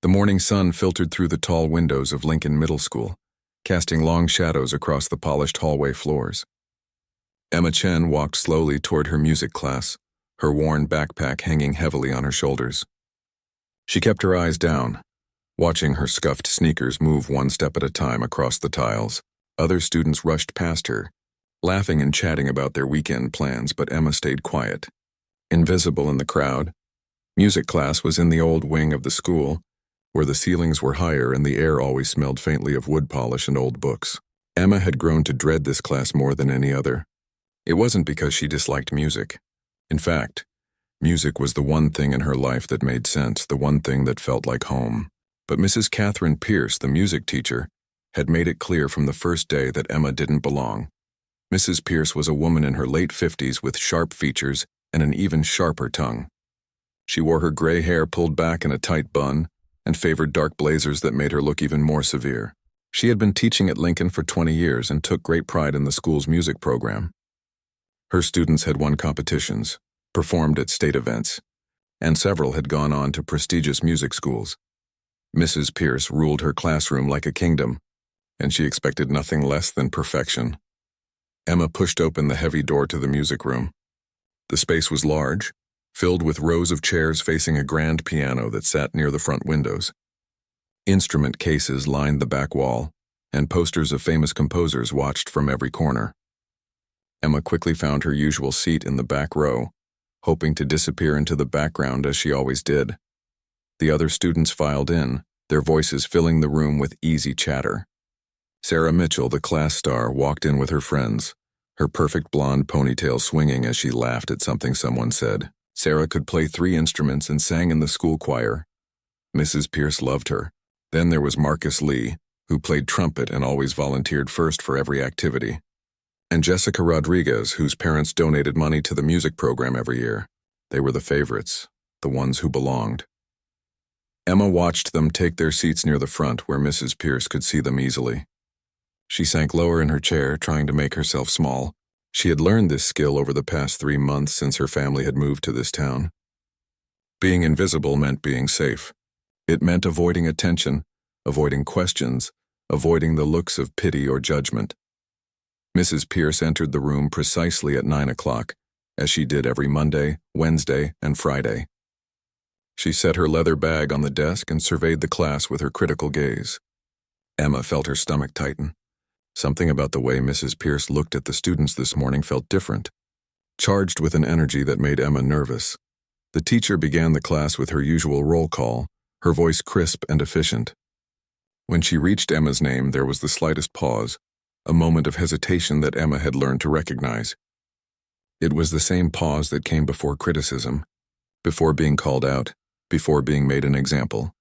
The morning sun filtered through the tall windows of Lincoln Middle School, casting long shadows across the polished hallway floors. Emma Chen walked slowly toward her music class, her worn backpack hanging heavily on her shoulders. She kept her eyes down, watching her scuffed sneakers move one step at a time across the tiles. Other students rushed past her, laughing and chatting about their weekend plans, but Emma stayed quiet. Invisible in the crowd, music class was in the old wing of the school, where the ceilings were higher and the air always smelled faintly of wood polish and old books. Emma had grown to dread this class more than any other. It wasn't because she disliked music. In fact, music was the one thing in her life that made sense, the one thing that felt like home. But Mrs. Catherine Pierce, the music teacher, had made it clear from the first day that Emma didn't belong. Mrs. Pierce was a woman in her late 50s with sharp features and an even sharper tongue. She wore her gray hair pulled back in a tight bun and favored dark blazers that made her look even more severe. She had been teaching at Lincoln for 20 years and took great pride in the school's music program. Her students had won competitions, performed at state events, and several had gone on to prestigious music schools. Mrs. Pierce ruled her classroom like a kingdom, and she expected nothing less than perfection. Emma pushed open the heavy door to the music room. The space was large, filled with rows of chairs facing a grand piano that sat near the front windows. Instrument cases lined the back wall, and posters of famous composers watched from every corner. Emma quickly found her usual seat in the back row, hoping to disappear into the background as she always did. The other students filed in, their voices filling the room with easy chatter. Sarah Mitchell, the class star, walked in with her friends, her perfect blonde ponytail swinging as she laughed at something someone said. Sarah could play 3 instruments and sang in the school choir. Mrs. Pierce loved her. Then there was Marcus Lee, who played trumpet and always volunteered first for every activity. And Jessica Rodriguez, whose parents donated money to the music program every year. They were the favorites, the ones who belonged. Emma watched them take their seats near the front where Mrs. Pierce could see them easily. She sank lower in her chair, trying to make herself small. She had learned this skill over the past 3 months since her family had moved to this town. Being invisible meant being safe. It meant avoiding attention, avoiding questions, avoiding the looks of pity or judgment. Mrs. Pierce entered the room precisely at 9 o'clock, as she did every Monday, Wednesday, and Friday. She set her leather bag on the desk and surveyed the class with her critical gaze. Emma felt her stomach tighten. Something about the way Mrs. Pierce looked at the students this morning felt different, charged with an energy that made Emma nervous. The teacher began the class with her usual roll call, her voice crisp and efficient. When she reached Emma's name, there was the slightest pause, a moment of hesitation that Emma had learned to recognize. It was the same pause that came before criticism, before being called out, before being made an example.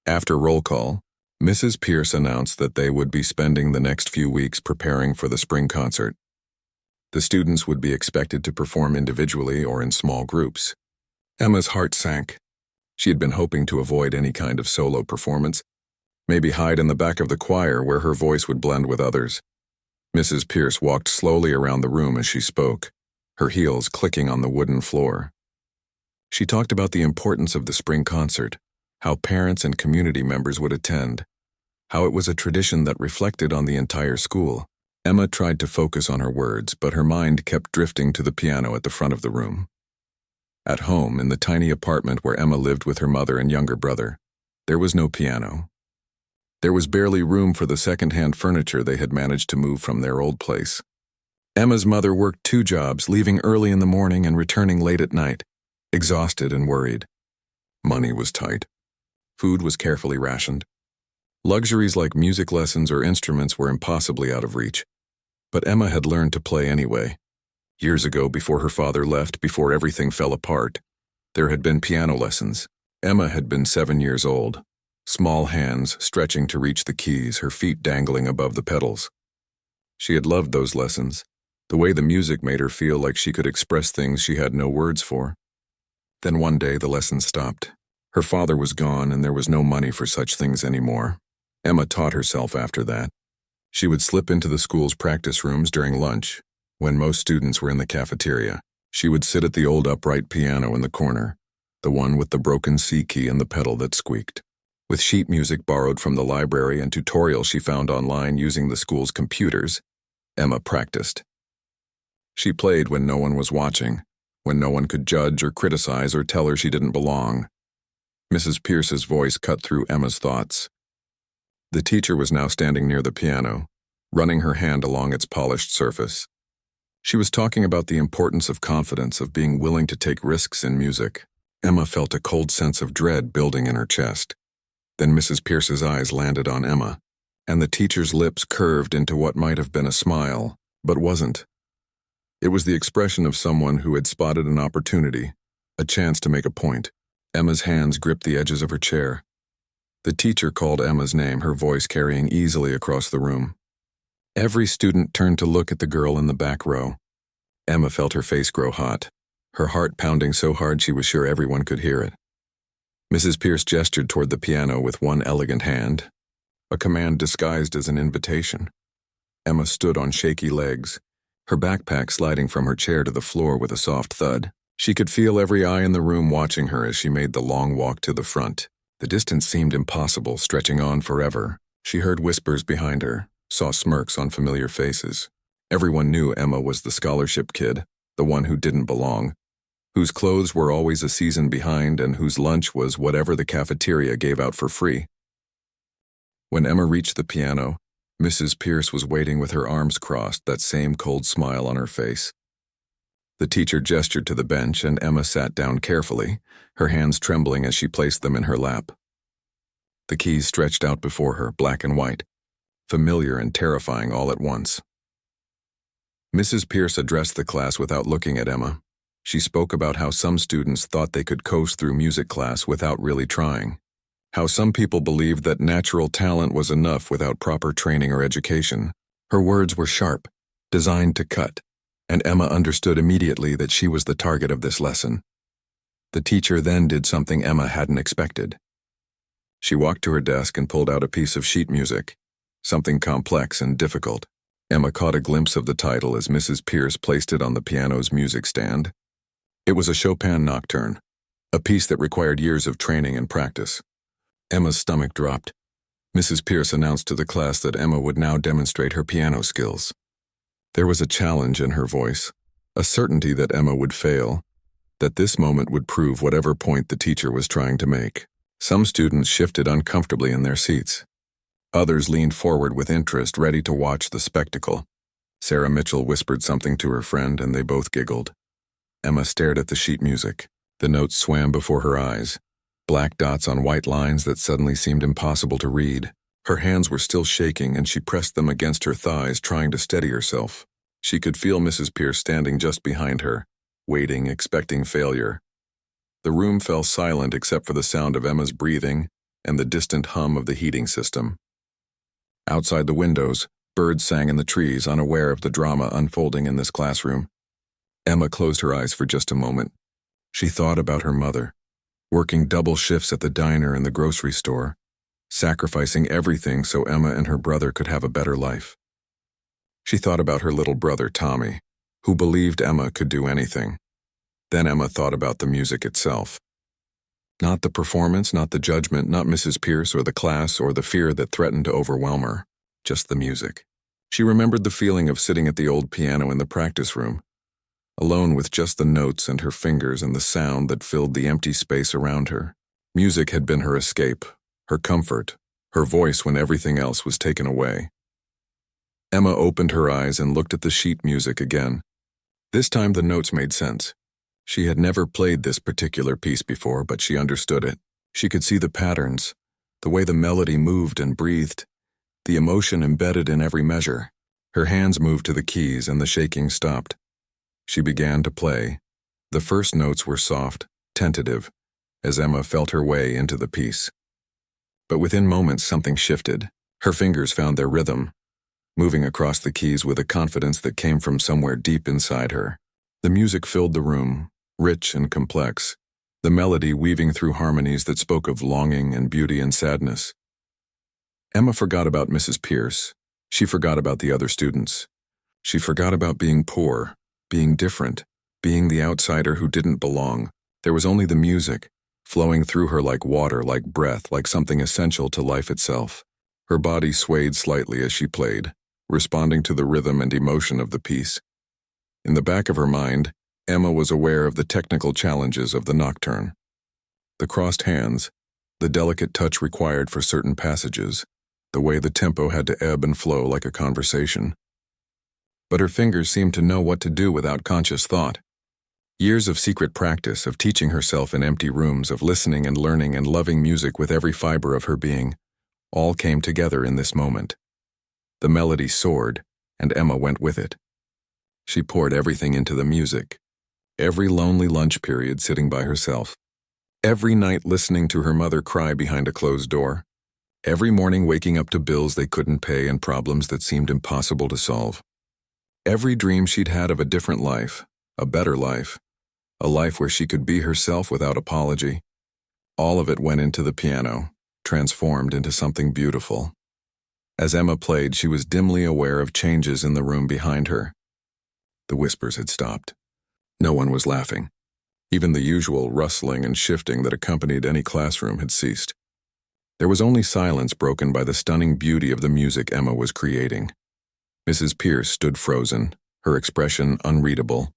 After roll call, Mrs. Pierce announced that they would be spending the next few weeks preparing for the spring concert. The students would be expected to perform individually or in small groups. Emma's heart sank. She had been hoping to avoid any kind of solo performance, maybe hide in the back of the choir where her voice would blend with others. Mrs. Pierce walked slowly around the room as she spoke, her heels clicking on the wooden floor. She talked about the importance of the spring concert, how parents and community members would attend, how it was a tradition that reflected on the entire school. Emma tried to focus on her words, but her mind kept drifting to the piano at the front of the room. At home, in the tiny apartment where Emma lived with her mother and younger brother, there was no piano. There was barely room for the second-hand furniture they had managed to move from their old place. Emma's mother worked 2 jobs, leaving early in the morning and returning late at night, exhausted and worried. Money was tight. Food was carefully rationed. Luxuries like music lessons or instruments were impossibly out of reach. But Emma had learned to play anyway. Years ago, before her father left, before everything fell apart, there had been piano lessons. Emma had been 7 years old, small hands stretching to reach the keys, her feet dangling above the pedals. She had loved those lessons, the way the music made her feel like she could express things she had no words for. Then one day the lessons stopped. Her father was gone and there was no money for such things anymore. Emma taught herself after that. She would slip into the school's practice rooms during lunch, when most students were in the cafeteria. She would sit at the old upright piano in the corner, the one with the broken C key and the pedal that squeaked. With sheet music borrowed from the library and tutorials she found online using the school's computers, Emma practiced. She played when no one was watching, when no one could judge or criticize or tell her she didn't belong. Mrs. Pierce's voice cut through Emma's thoughts. The teacher was now standing near the piano, running her hand along its polished surface. She was talking about the importance of confidence, of being willing to take risks in music. Emma felt a cold sense of dread building in her chest. Then Mrs. Pierce's eyes landed on Emma, and the teacher's lips curved into what might have been a smile, but wasn't. It was the expression of someone who had spotted an opportunity, a chance to make a point. Emma's hands gripped the edges of her chair. The teacher called Emma's name, her voice carrying easily across the room. Every student turned to look at the girl in the back row. Emma felt her face grow hot, her heart pounding so hard she was sure everyone could hear it. Mrs. Pierce gestured toward the piano with one elegant hand, a command disguised as an invitation. Emma stood on shaky legs, her backpack sliding from her chair to the floor with a soft thud. She could feel every eye in the room watching her as she made the long walk to the front. The distance seemed impossible, stretching on forever. She heard whispers behind her, saw smirks on familiar faces. Everyone knew Emma was the scholarship kid, the one who didn't belong, whose clothes were always a season behind and whose lunch was whatever the cafeteria gave out for free. When Emma reached the piano, Mrs. Pierce was waiting with her arms crossed, that same cold smile on her face. The teacher gestured to the bench and Emma sat down carefully, her hands trembling as she placed them in her lap. The keys stretched out before her, black and white, familiar and terrifying all at once. Mrs. Pierce addressed the class without looking at Emma. She spoke about how some students thought they could coast through music class without really trying, how some people believed that natural talent was enough without proper training or education. Her words were sharp, designed to cut, and Emma understood immediately that she was the target of this lesson. The teacher then did something Emma hadn't expected. She walked to her desk and pulled out a piece of sheet music, something complex and difficult. Emma caught a glimpse of the title as Mrs. Pierce placed it on the piano's music stand. It was a Chopin nocturne, a piece that required years of training and practice. Emma's stomach dropped. Mrs. Pierce announced to the class that Emma would now demonstrate her piano skills. There was a challenge in her voice, a certainty that Emma would fail, that this moment would prove whatever point the teacher was trying to make. Some students shifted uncomfortably in their seats. Others leaned forward with interest, ready to watch the spectacle. Sarah Mitchell whispered something to her friend, and they both giggled. Emma stared at the sheet music. The notes swam before her eyes, black dots on white lines that suddenly seemed impossible to read. Her hands were still shaking, and she pressed them against her thighs, trying to steady herself. She could feel Mrs. Pierce standing just behind her, waiting, expecting failure. The room fell silent except for the sound of Emma's breathing and the distant hum of the heating system. Outside the windows, birds sang in the trees, unaware of the drama unfolding in this classroom. Emma closed her eyes for just a moment. She thought about her mother, working double shifts at the diner and the grocery store, sacrificing everything so Emma and her brother could have a better life. She thought about her little brother, Tommy, who believed Emma could do anything. Then Emma thought about the music itself. Not the performance, not the judgment, not Mrs. Pierce or the class or the fear that threatened to overwhelm her, just the music. She remembered the feeling of sitting at the old piano in the practice room, alone with just the notes and her fingers and the sound that filled the empty space around her. Music had been her escape, her comfort, her voice when everything else was taken away. Emma opened her eyes and looked at the sheet music again. This time the notes made sense. She had never played this particular piece before, but she understood it. She could see the patterns, the way the melody moved and breathed, the emotion embedded in every measure. Her hands moved to the keys and the shaking stopped. She began to play. The first notes were soft, tentative, as Emma felt her way into the piece. But within moments something shifted. Her fingers found their rhythm, moving across the keys with a confidence that came from somewhere deep inside her. The music filled the room, rich and complex, the melody weaving through harmonies that spoke of longing and beauty and sadness. Emma forgot about Mrs. Pierce. She forgot about the other students. She forgot about being poor, being different, being the outsider who didn't belong. There was only the music, flowing through her like water, like breath, like something essential to life itself. Her body swayed slightly as she played, responding to the rhythm and emotion of the piece. In the back of her mind, Emma was aware of the technical challenges of the nocturne. The crossed hands, the delicate touch required for certain passages, the way the tempo had to ebb and flow like a conversation. But her fingers seemed to know what to do without conscious thought. Years of secret practice, of teaching herself in empty rooms, of listening and learning and loving music with every fiber of her being, all came together in this moment. The melody soared, and Emma went with it. She poured everything into the music. Every lonely lunch period sitting by herself. Every night listening to her mother cry behind a closed door. Every morning waking up to bills they couldn't pay and problems that seemed impossible to solve. Every dream she'd had of a different life, a better life, a life where she could be herself without apology. All of it went into the piano, transformed into something beautiful. As Emma played, she was dimly aware of changes in the room behind her. The whispers had stopped. No one was laughing. Even the usual rustling and shifting that accompanied any classroom had ceased. There was only silence broken by the stunning beauty of the music Emma was creating. Mrs. Pierce stood frozen, her expression unreadable.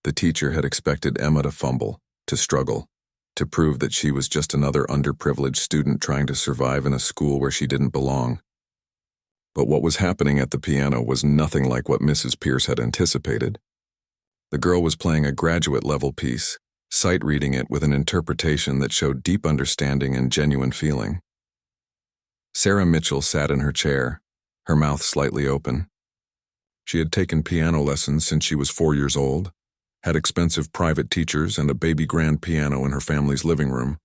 The teacher had expected Emma to fumble, to struggle, to prove that she was just another underprivileged student trying to survive in a school where she didn't belong. But what was happening at the piano was nothing like what Mrs. Pierce had anticipated. The girl was playing a graduate-level piece, sight-reading it with an interpretation that showed deep understanding and genuine feeling. Sarah Mitchell sat in her chair, her mouth slightly open. She had taken piano lessons since she was 4 years old, had expensive private teachers and a baby grand piano in her family's living room.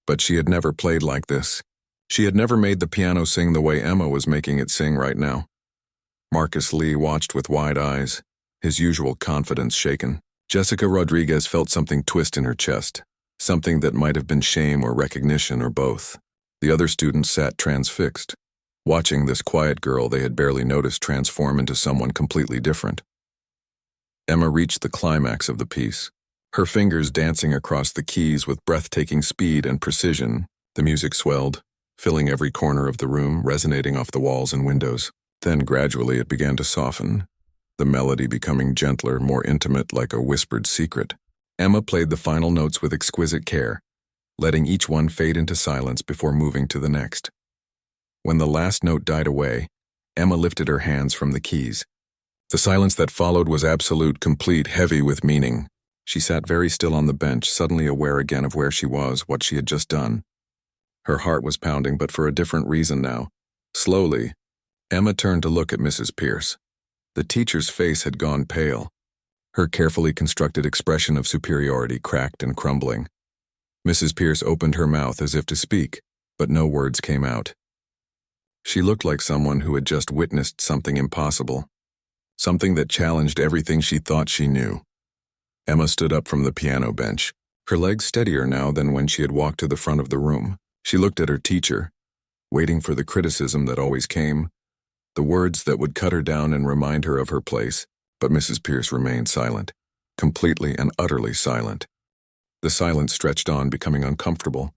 But she had never played like this. She had never made the piano sing the way Emma was making it sing right now. Marcus Lee watched with wide eyes, his usual confidence shaken. Jessica Rodriguez felt something twist in her chest, something that might have been shame or recognition or both. The other students sat transfixed, watching this quiet girl they had barely noticed transform into someone completely different. Emma reached the climax of the piece, her fingers dancing across the keys with breathtaking speed and precision. The music swelled, filling every corner of the room, resonating off the walls and windows. Then gradually it began to soften, the melody becoming gentler, more intimate, like a whispered secret. Emma played the final notes with exquisite care, letting each one fade into silence before moving to the next. When the last note died away, Emma lifted her hands from the keys. The silence that followed was absolute, complete, heavy with meaning. She sat very still on the bench, suddenly aware again of where she was, what she had just done. Her heart was pounding, but for a different reason now. Slowly, Emma turned to look at Mrs. Pierce. The teacher's face had gone pale, her carefully constructed expression of superiority cracked and crumbling. Mrs. Pierce opened her mouth as if to speak, but no words came out. She looked like someone who had just witnessed something impossible, something that challenged everything she thought she knew. Emma stood up from the piano bench, her legs steadier now than when she had walked to the front of the room. She looked at her teacher, waiting for the criticism that always came, the words that would cut her down and remind her of her place, but Mrs. Pierce remained silent, completely and utterly silent. The silence stretched on, becoming uncomfortable.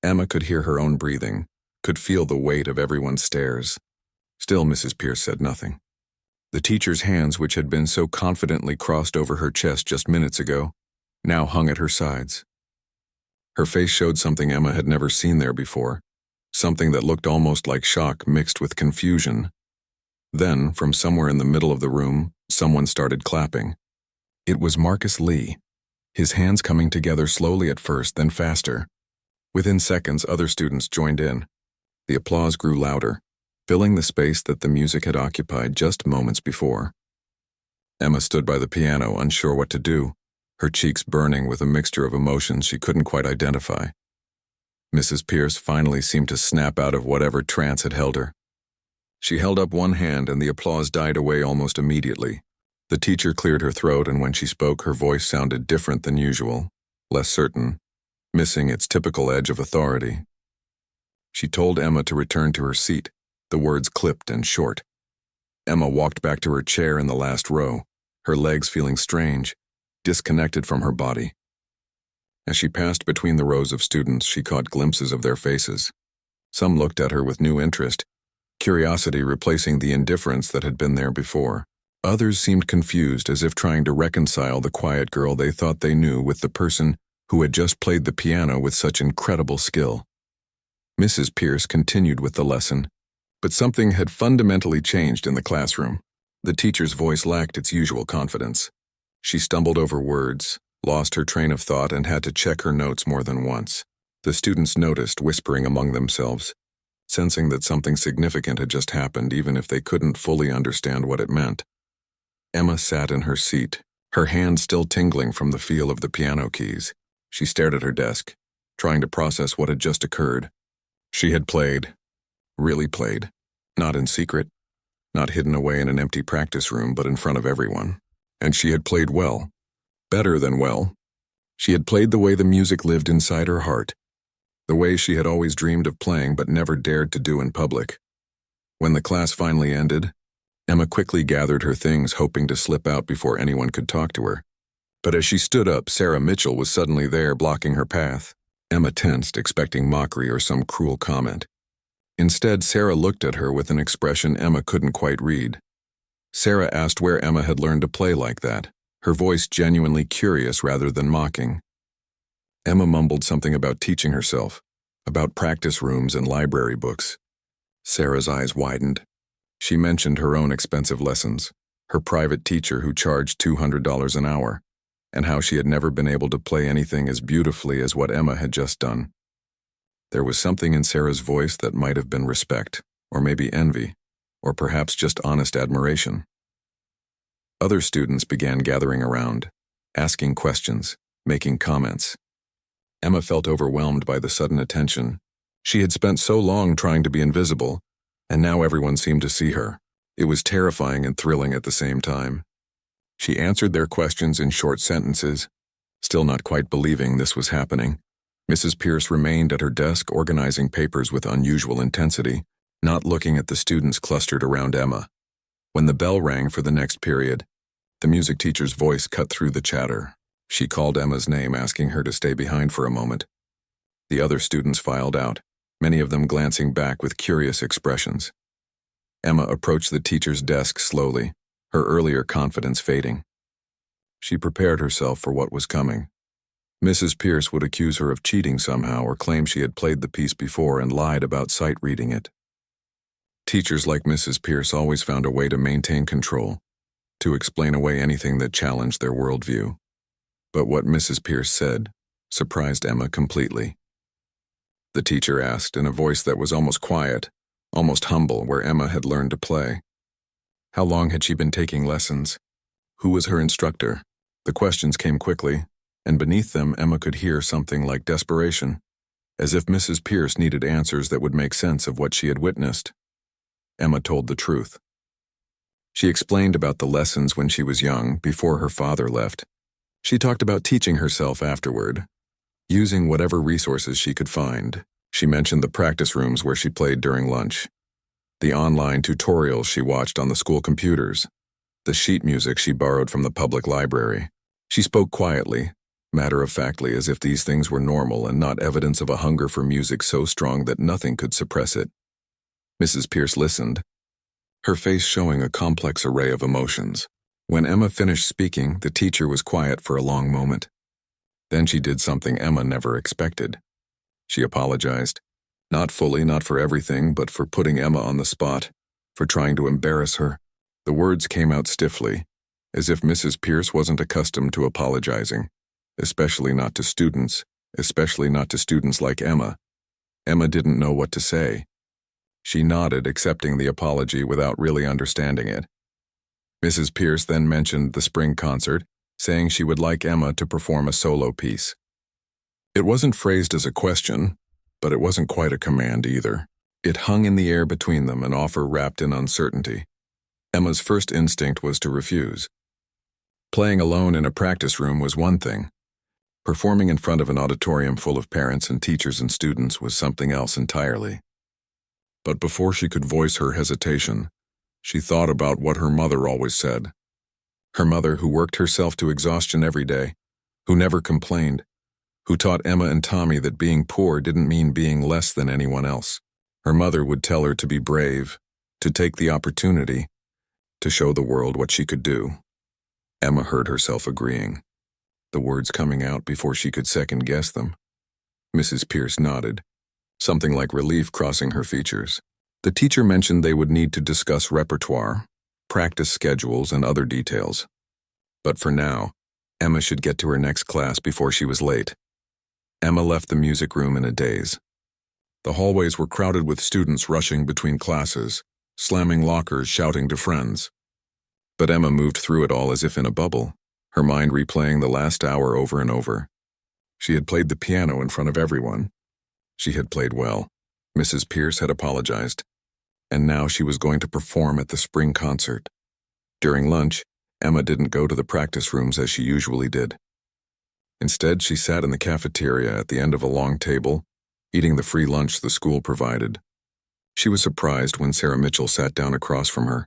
Emma could hear her own breathing, could feel the weight of everyone's stares. Still, Mrs. Pierce said nothing. The teacher's hands, which had been so confidently crossed over her chest just minutes ago, now hung at her sides. Her face showed something Emma had never seen there before, something that looked almost like shock mixed with confusion. Then, from somewhere in the middle of the room, someone started clapping. It was Marcus Lee, his hands coming together slowly at first, then faster. Within seconds, other students joined in. The applause grew louder, filling the space that the music had occupied just moments before. Emma stood by the piano, unsure what to do, her cheeks burning with a mixture of emotions she couldn't quite identify. Mrs. Pierce finally seemed to snap out of whatever trance had held her. She held up one hand and the applause died away almost immediately. The teacher cleared her throat, and when she spoke, her voice sounded different than usual, less certain, missing its typical edge of authority. She told Emma to return to her seat, the words clipped and short. Emma walked back to her chair in the last row, her legs feeling strange, disconnected from her body. As she passed between the rows of students, she caught glimpses of their faces. Some looked at her with new interest, curiosity replacing the indifference that had been there before. Others seemed confused, as if trying to reconcile the quiet girl they thought they knew with the person who had just played the piano with such incredible skill. Mrs. Pierce continued with the lesson, but something had fundamentally changed in the classroom. The teacher's voice lacked its usual confidence. She stumbled over words, lost her train of thought, and had to check her notes more than once. The students noticed, whispering among themselves, sensing that something significant had just happened, even if they couldn't fully understand what it meant. Emma sat in her seat, her hand still tingling from the feel of the piano keys. She stared at her desk, trying to process what had just occurred. She had played, really played, not in secret, not hidden away in an empty practice room, but in front of everyone. And she had played well, better than well. She had played the way the music lived inside her heart, the way she had always dreamed of playing but never dared to do in public. When the class finally ended, Emma quickly gathered her things, hoping to slip out before anyone could talk to her. But as she stood up, Sarah Mitchell was suddenly there, blocking her path. Emma tensed, expecting mockery or some cruel comment. Instead, Sarah looked at her with an expression Emma couldn't quite read. Sarah asked where Emma had learned to play like that, her voice genuinely curious rather than mocking. Emma mumbled something about teaching herself, about practice rooms and library books. Sarah's eyes widened. She mentioned her own expensive lessons, her private teacher who charged $200 an hour, and how she had never been able to play anything as beautifully as what Emma had just done. There was something in Sarah's voice that might have been respect, or maybe envy, or perhaps just honest admiration. Other students began gathering around, asking questions, making comments. Emma felt overwhelmed by the sudden attention. She had spent so long trying to be invisible, and now everyone seemed to see her. It was terrifying and thrilling at the same time. She answered their questions in short sentences, still not quite believing this was happening. Mrs. Pierce remained at her desk, organizing papers with unusual intensity, not looking at the students clustered around Emma. When the bell rang for the next period, the music teacher's voice cut through the chatter. She called Emma's name, asking her to stay behind for a moment. The other students filed out, many of them glancing back with curious expressions. Emma approached the teacher's desk slowly, her earlier confidence fading. She prepared herself for what was coming. Mrs. Pierce would accuse her of cheating somehow or claim she had played the piece before and lied about sight reading it. Teachers like Mrs. Pierce always found a way to maintain control, to explain away anything that challenged their worldview. But what Mrs. Pierce said surprised Emma completely. The teacher asked in a voice that was almost quiet, almost humble, where Emma had learned to play. How long had she been taking lessons? Who was her instructor? The questions came quickly, and beneath them Emma could hear something like desperation, as if Mrs. Pierce needed answers that would make sense of what she had witnessed. Emma told the truth. She explained about the lessons when she was young, before her father left. She talked about teaching herself afterward, using whatever resources she could find. She mentioned the practice rooms where she played during lunch, the online tutorials she watched on the school computers, the sheet music she borrowed from the public library. She spoke quietly, matter-of-factly, as if these things were normal and not evidence of a hunger for music so strong that nothing could suppress it. Mrs. Pierce listened, her face showing a complex array of emotions. When Emma finished speaking, the teacher was quiet for a long moment. Then she did something Emma never expected. She apologized. Not fully, not for everything, but for putting Emma on the spot, for trying to embarrass her. The words came out stiffly, as if Mrs. Pierce wasn't accustomed to apologizing, especially not to students like Emma. Emma didn't know what to say. She nodded, accepting the apology without really understanding it. Mrs. Pierce then mentioned the spring concert, saying she would like Emma to perform a solo piece. It wasn't phrased as a question, but it wasn't quite a command either. It hung in the air between them, an offer wrapped in uncertainty. Emma's first instinct was to refuse. Playing alone in a practice room was one thing. Performing in front of an auditorium full of parents and teachers and students was something else entirely. But before she could voice her hesitation, she thought about what her mother always said. Her mother, who worked herself to exhaustion every day, who never complained, who taught Emma and Tommy that being poor didn't mean being less than anyone else. Her mother would tell her to be brave, to take the opportunity, to show the world what she could do. Emma heard herself agreeing, the words coming out before she could second-guess them. Mrs. Pierce nodded, something like relief crossing her features. The teacher mentioned they would need to discuss repertoire, practice schedules, and other details. But for now, Emma should get to her next class before she was late. Emma left the music room in a daze. The hallways were crowded with students rushing between classes, slamming lockers, shouting to friends. But Emma moved through it all as if in a bubble, her mind replaying the last hour over and over. She had played the piano in front of everyone. She had played well. Mrs. Pierce had apologized. And now she was going to perform at the spring concert. During lunch, Emma didn't go to the practice rooms as she usually did. Instead, she sat in the cafeteria at the end of a long table, eating the free lunch the school provided. She was surprised when Sarah Mitchell sat down across from her,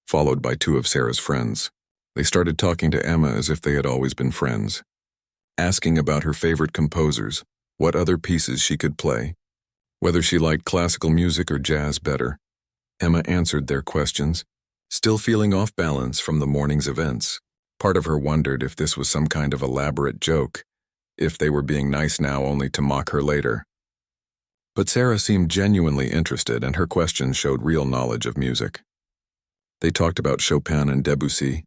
followed by two of Sarah's friends. They started talking to Emma as if they had always been friends, asking about her favorite composers, what other pieces she could play, whether she liked classical music or jazz better. Emma answered their questions, still feeling off balance from the morning's events. Part of her wondered if this was some kind of elaborate joke, if they were being nice now only to mock her later. But Sarah seemed genuinely interested, and her questions showed real knowledge of music. They talked about Chopin and Debussy,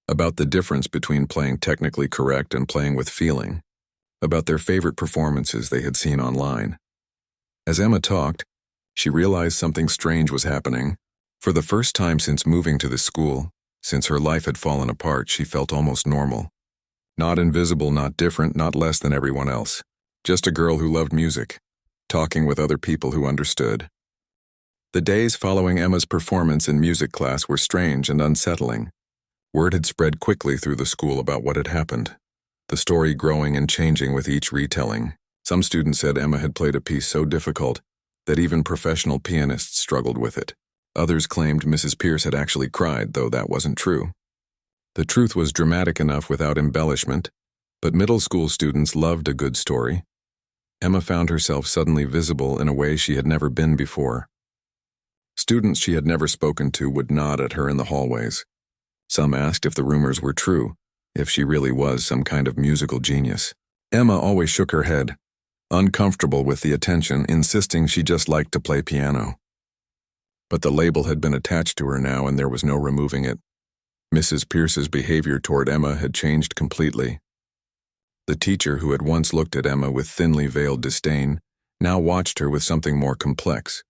about the difference between playing technically correct and playing with feeling, about their favorite performances they had seen online. As Emma talked, she realized something strange was happening. For the first time since moving to the school, since her life had fallen apart, she felt almost normal. Not invisible, not different, not less than everyone else. Just a girl who loved music, talking with other people who understood. The days following Emma's performance in music class were strange and unsettling. Word had spread quickly through the school about what had happened, the story growing and changing with each retelling. Some students said Emma had played a piece so difficult that even professional pianists struggled with it. Others claimed Mrs. Pierce had actually cried, though that wasn't true. The truth was dramatic enough without embellishment, but middle school students loved a good story. Emma found herself suddenly visible in a way she had never been before. Students she had never spoken to would nod at her in the hallways. Some asked if the rumors were true, if she really was some kind of musical genius. Emma always shook her head, uncomfortable with the attention, insisting she just liked to play piano. But the label had been attached to her now, and there was no removing it. Mrs. Pierce's behavior toward Emma had changed completely. The teacher who had once looked at Emma with thinly veiled disdain now watched her with something more complex,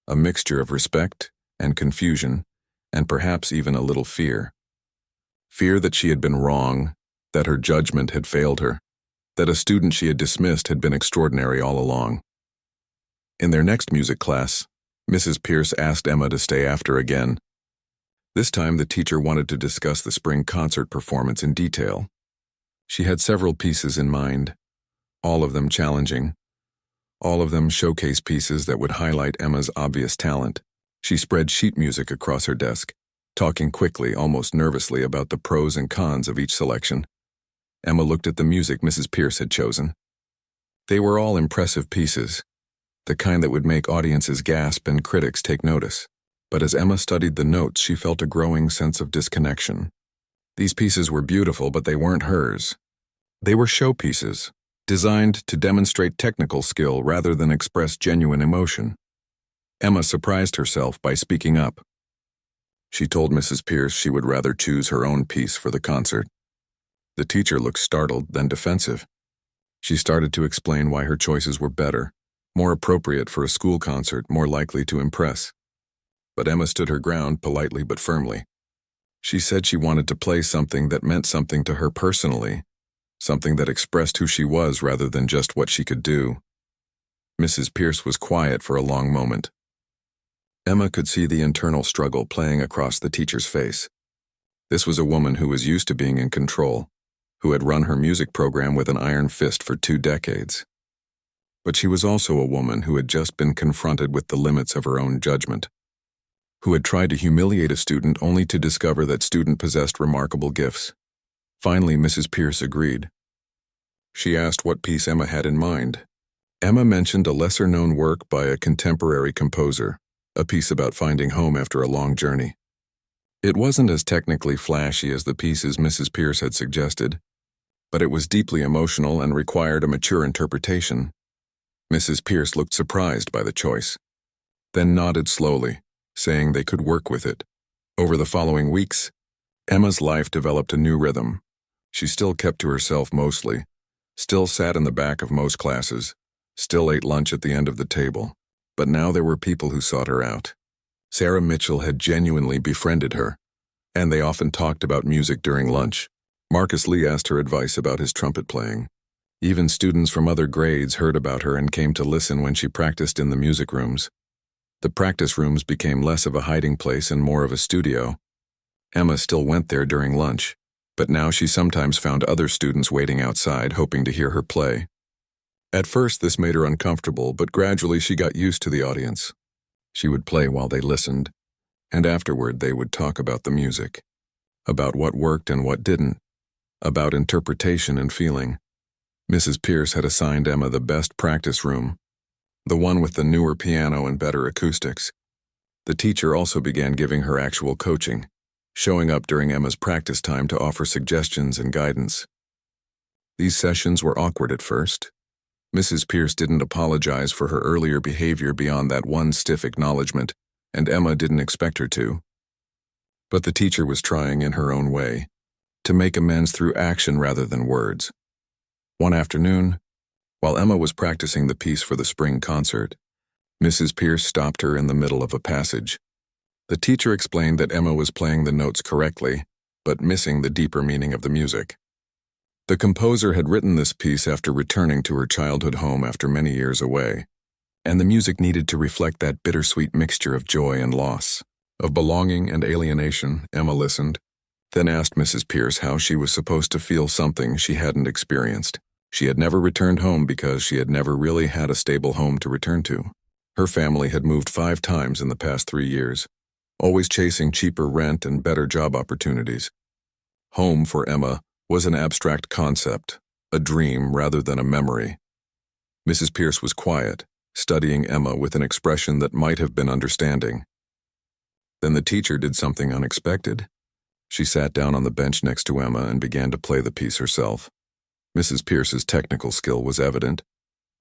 a mixture of respect and confusion, and perhaps even a little fear. Fear that she had been wrong, that her judgment had failed her, that a student she had dismissed had been extraordinary all along. In their next music class, Mrs. Pierce asked Emma to stay after again. This time the teacher wanted to discuss the spring concert performance in detail. She had several pieces in mind, all of them challenging, all of them showcase pieces that would highlight Emma's obvious talent. She spread sheet music across her desk, talking quickly, almost nervously, about the pros and cons of each selection. Emma looked at the music Mrs. Pierce had chosen. They were all impressive pieces, the kind that would make audiences gasp and critics take notice. But as Emma studied the notes, she felt a growing sense of disconnection. These pieces were beautiful, but they weren't hers. They were showpieces, designed to demonstrate technical skill rather than express genuine emotion. Emma surprised herself by speaking up. She told Mrs. Pierce she would rather choose her own piece for the concert. The teacher looked startled, then defensive. She started to explain why her choices were better, more appropriate for a school concert, more likely to impress. But Emma stood her ground politely but firmly. She said she wanted to play something that meant something to her personally, something that expressed who she was rather than just what she could do. Mrs. Pierce was quiet for a long moment. Emma could see the internal struggle playing across the teacher's face. This was a woman who was used to being in control, who had run her music program with an iron fist for 2 decades. But she was also a woman who had just been confronted with the limits of her own judgment, who had tried to humiliate a student only to discover that student possessed remarkable gifts. Finally, Mrs. Pierce agreed. She asked what piece Emma had in mind. Emma mentioned a lesser-known work by a contemporary composer, a piece about finding home after a long journey. It wasn't as technically flashy as the pieces Mrs. Pierce had suggested, but it was deeply emotional and required a mature interpretation. Mrs. Pierce looked surprised by the choice, then nodded slowly, saying they could work with it. Over the following weeks, Emma's life developed a new rhythm. She still kept to herself mostly, still sat in the back of most classes, still ate lunch at the end of the table, but now there were people who sought her out. Sarah Mitchell had genuinely befriended her, and they often talked about music during lunch. Marcus Lee asked her advice about his trumpet playing. Even students from other grades heard about her and came to listen when she practiced in the music rooms. The practice rooms became less of a hiding place and more of a studio. Emma still went there during lunch, but now she sometimes found other students waiting outside hoping to hear her play. At first this made her uncomfortable, but gradually she got used to the audience. She would play while they listened, and afterward they would talk about the music, about what worked and what didn't, about interpretation and feeling. Mrs. Pierce had assigned Emma the best practice room, the one with the newer piano and better acoustics. The teacher also began giving her actual coaching, showing up during Emma's practice time to offer suggestions and guidance. These sessions were awkward at first. Mrs. Pierce didn't apologize for her earlier behavior beyond that one stiff acknowledgement, and Emma didn't expect her to. But the teacher was trying in her own way to make amends through action rather than words. One afternoon, while Emma was practicing the piece for the spring concert, Mrs. Pierce stopped her in the middle of a passage. The teacher explained that Emma was playing the notes correctly, but missing the deeper meaning of the music. The composer had written this piece after returning to her childhood home after many years away, and the music needed to reflect that bittersweet mixture of joy and loss, of belonging and alienation. Emma listened, then asked Mrs. Pierce how she was supposed to feel something she hadn't experienced. She had never returned home because she had never really had a stable home to return to. Her family had moved 5 times in the past 3 years, always chasing cheaper rent and better job opportunities. Home for Emma was an abstract concept, a dream rather than a memory. Mrs. Pierce was quiet, studying Emma with an expression that might have been understanding. Then the teacher did something unexpected. She sat down on the bench next to Emma and began to play the piece herself. Mrs. Pierce's technical skill was evident,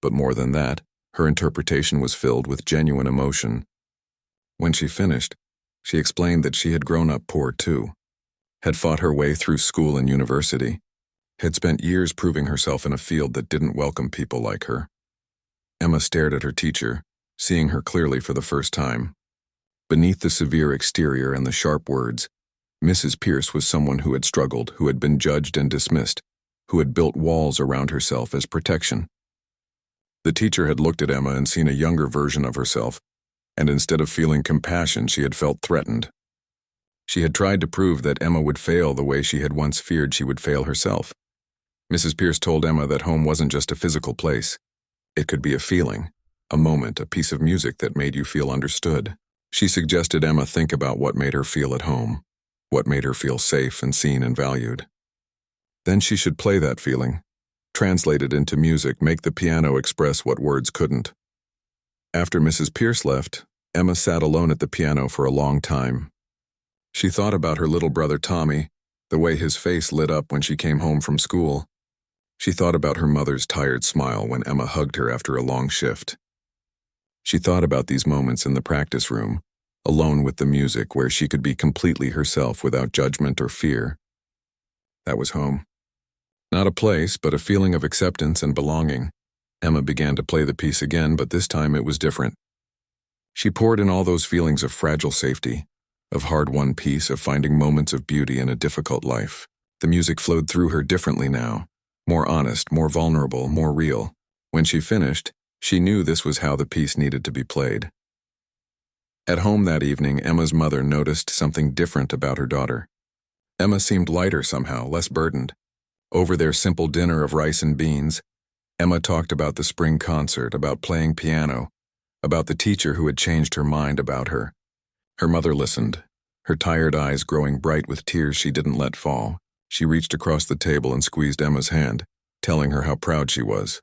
but more than that, her interpretation was filled with genuine emotion. When she finished, she explained that she had grown up poor too, had fought her way through school and university, had spent years proving herself in a field that didn't welcome people like her. Emma stared at her teacher, seeing her clearly for the first time. Beneath the severe exterior and the sharp words, Mrs. Pierce was someone who had struggled, who had been judged and dismissed, who had built walls around herself as protection. The teacher had looked at Emma and seen a younger version of herself, and instead of feeling compassion, she had felt threatened. She had tried to prove that Emma would fail the way she had once feared she would fail herself. Mrs. Pierce told Emma that home wasn't just a physical place. It could be a feeling, a moment, a piece of music that made you feel understood. She suggested Emma think about what made her feel at home, what made her feel safe and seen and valued. Then she should play that feeling, translate it into music, make the piano express what words couldn't. After Mrs. Pierce left, Emma sat alone at the piano for a long time. She thought about her little brother Tommy, the way his face lit up when she came home from school. She thought about her mother's tired smile when Emma hugged her after a long shift. She thought about these moments in the practice room, alone with the music where she could be completely herself without judgment or fear. That was home. Not a place, but a feeling of acceptance and belonging. Emma began to play the piece again, but this time it was different. She poured in all those feelings of fragile safety, of hard-won peace, of finding moments of beauty in a difficult life. The music flowed through her differently now, more honest, more vulnerable, more real. When she finished, she knew this was how the piece needed to be played. At home that evening, Emma's mother noticed something different about her daughter. Emma seemed lighter somehow, less burdened. Over their simple dinner of rice and beans, Emma talked about the spring concert, about playing piano, about the teacher who had changed her mind about her. Her mother listened, her tired eyes growing bright with tears she didn't let fall. She reached across the table and squeezed Emma's hand. telling her how proud she was.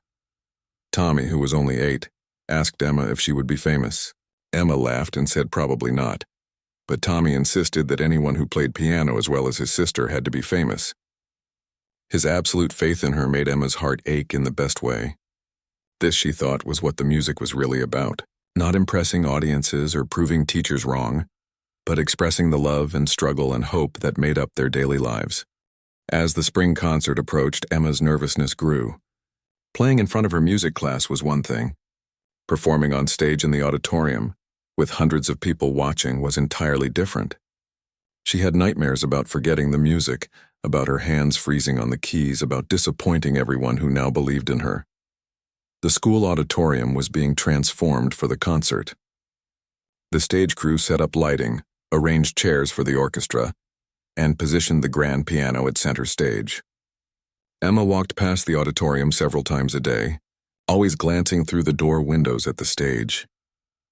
Tommy, who was only 8, asked Emma if she would be famous. Emma laughed and said probably not, but Tommy insisted that anyone who played piano as well as his sister had to be famous. His absolute faith in her made Emma's heart ache in the best way. This, she thought, was what the music was really about. Not impressing audiences or proving teachers wrong, but expressing the love and struggle and hope that made up their daily lives. As the spring concert approached, Emma's nervousness grew. Playing in front of her music class was one thing. Performing on stage in the auditorium, with hundreds of people watching, was entirely different. She had nightmares about forgetting the music, about her hands freezing on the keys, about disappointing everyone who now believed in her. The school auditorium was being transformed for the concert. The stage crew set up lighting, arranged chairs for the orchestra, and positioned the grand piano at center stage. Emma walked past the auditorium several times a day, always glancing through the door windows at the stage,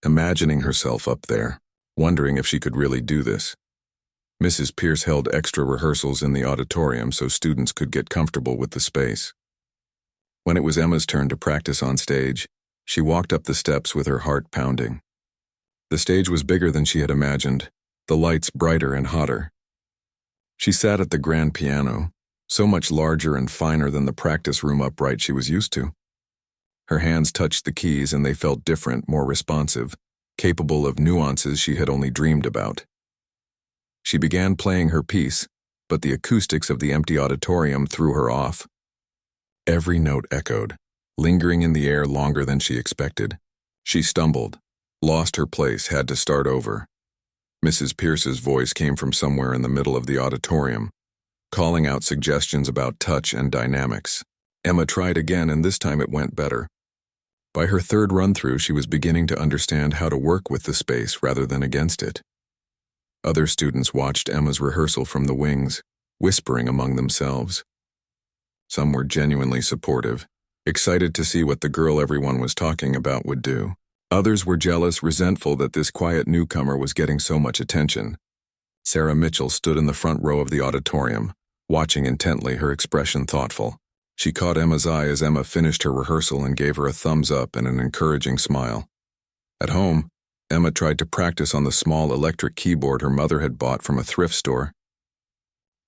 imagining herself up there, wondering if she could really do this. Mrs. Pierce held extra rehearsals in the auditorium so students could get comfortable with the space. When it was Emma's turn to practice on stage, she walked up the steps with her heart pounding. The stage was bigger than she had imagined, the lights brighter and hotter. She sat at the grand piano, so much larger and finer than the practice room upright she was used to. Her hands touched the keys and they felt different, more responsive, capable of nuances she had only dreamed about. She began playing her piece, but the acoustics of the empty auditorium threw her off. Every note echoed, lingering in the air longer than she expected. She stumbled, lost her place, had to start over. Mrs. Pierce's voice came from somewhere in the middle of the auditorium, calling out suggestions about touch and dynamics. Emma tried again, and this time it went better. By her third run-through, she was beginning to understand how to work with the space rather than against it. Other students watched Emma's rehearsal from the wings, whispering among themselves. Some were genuinely supportive, excited to see what the girl everyone was talking about would do. Others were jealous, resentful that this quiet newcomer was getting so much attention. Sarah Mitchell stood in the front row of the auditorium, watching intently, her expression thoughtful. She caught Emma's eye as Emma finished her rehearsal and gave her a thumbs up and an encouraging smile. At home, Emma tried to practice on the small electric keyboard her mother had bought from a thrift store.